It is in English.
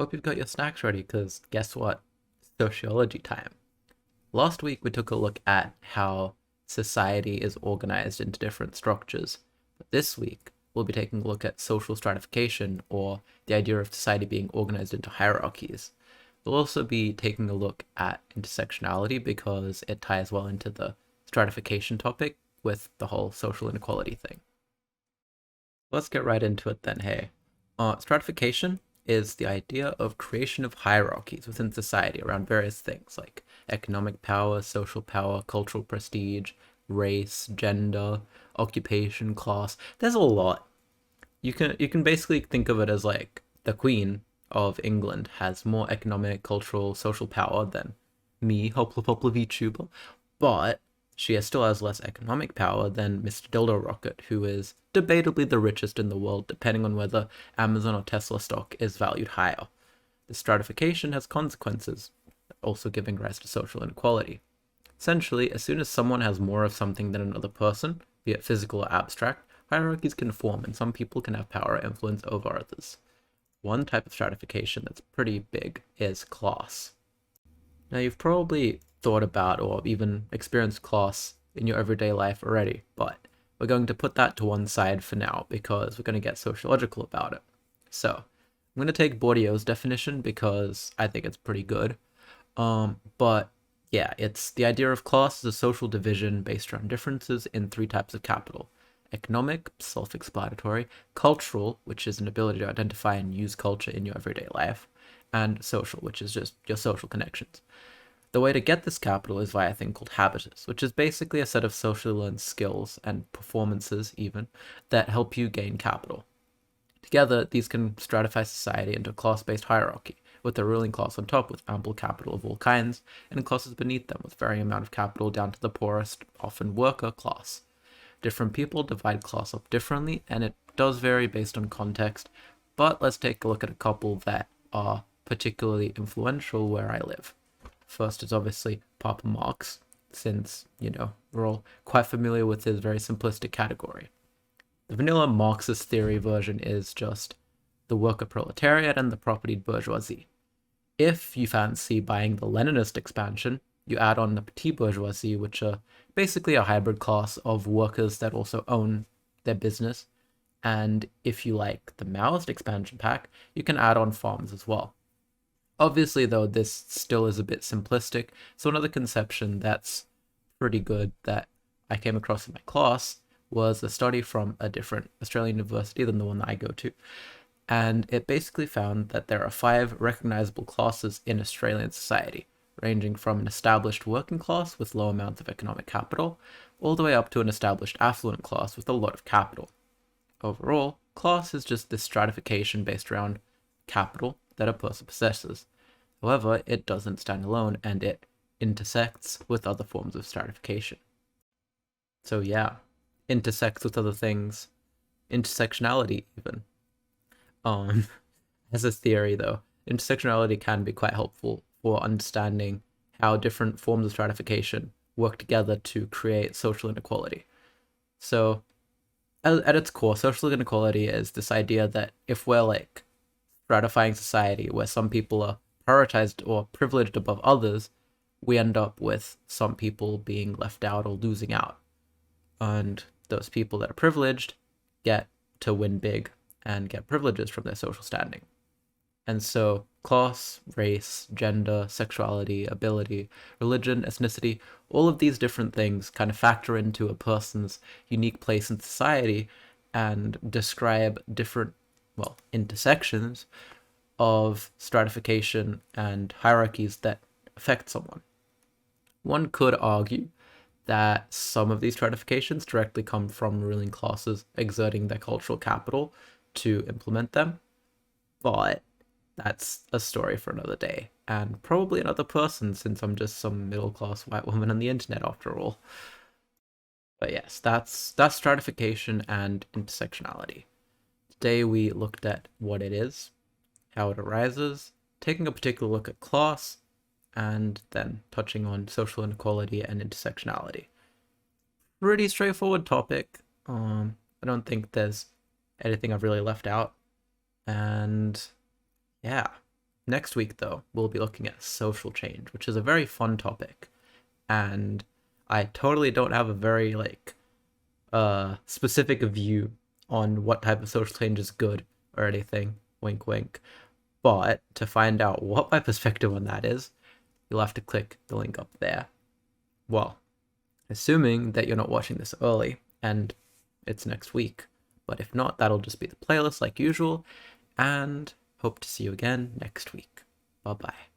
Hope you've got your snacks ready, because guess what? Sociology time. Last week we took a look at how society is organized into different structures. But this week we'll be taking a look at social stratification, or the idea of society being organized into hierarchies. We'll also be taking a look at intersectionality because it ties well into the stratification topic with the whole social inequality thing. Let's get right into it then, hey. Stratification is the idea of creation of hierarchies within society around various things like economic power, social power, cultural prestige, race, gender, occupation, class. There's a lot. You can basically think of it as like the Queen of England has more economic, cultural, social power than me, ENVtuber, but she still has less economic power than Mr. Dildo Rocket, who is debatably the richest in the world, depending on whether Amazon or Tesla stock is valued higher. The stratification has consequences, also giving rise to social inequality. Essentially, as soon as someone has more of something than another person, be it physical or abstract, hierarchies can form, and some people can have power or influence over others. One type of stratification that's pretty big is class. Now, you've probably thought about or even experienced class in your everyday life already, but we're going to put that to one side for now because we're going to get sociological about it. So, I'm going to take Bourdieu's definition because I think it's pretty good. But yeah, it's the idea of class as a social division based around differences in three types of capital: economic, self-explanatory; cultural, which is an ability to identify and use culture in your everyday life; and social, which is just your social connections. The way to get this capital is via a thing called habitus, which is basically a set of socially learned skills and performances even that help you gain capital. Together, these can stratify society into a class-based hierarchy, with the ruling class on top with ample capital of all kinds, and classes beneath them with varying amount of capital down to the poorest, often worker class. Different people divide class up differently, and it does vary based on context, but let's take a look at a couple that are particularly influential where I live. First is obviously Papa Marx, since, we're all quite familiar with his very simplistic category. The vanilla Marxist theory version is just the worker proletariat and the propertied bourgeoisie. If you fancy buying the Leninist expansion, you add on the petit bourgeoisie, which are basically a hybrid class of workers that also own their business. And if you like the Maoist expansion pack, you can add on farms as well. Obviously, though, this still is a bit simplistic, so another conception that's pretty good that I came across in my class was a study from a different Australian university than the one that I go to. And it basically found that there are 5 recognizable classes in Australian society, ranging from an established working class with low amounts of economic capital, all the way up to an established affluent class with a lot of capital. Overall, class is just this stratification based around capital that a person possesses. However, it doesn't stand alone, and it intersects with other forms of stratification. So yeah, intersects with other things, intersectionality even. As a theory though, intersectionality can be quite helpful for understanding how different forms of stratification work together to create social inequality. So, at its core, social inequality is this idea that if we're like stratifying society where some people are prioritized or privileged above others, we end up with some people being left out or losing out. And those people that are privileged get to win big and get privileges from their social standing. And so class, race, gender, sexuality, ability, religion, ethnicity, all of these different things kind of factor into a person's unique place in society and describe different, intersections of stratification and hierarchies that affect someone. One could argue that some of these stratifications directly come from ruling classes exerting their cultural capital to implement them, but that's a story for another day, and probably another person, since I'm just some middle-class white woman on the internet after all. But yes, that's stratification and intersectionality. Today we looked at what it is, how it arises, taking a particular look at class, and then touching on social inequality and intersectionality. Pretty straightforward topic. I don't think there's anything I've really left out. And yeah, Next week, though, we'll be looking at social change, which is a very fun topic. And I totally don't have a very, specific view on what type of social change is good or anything. Wink, wink. But to find out what my perspective on that is, you'll have to click the link up there. Well, assuming that you're not watching this early and it's next week. But if not, that'll just be the playlist like usual. And hope to see you again next week. Bye bye.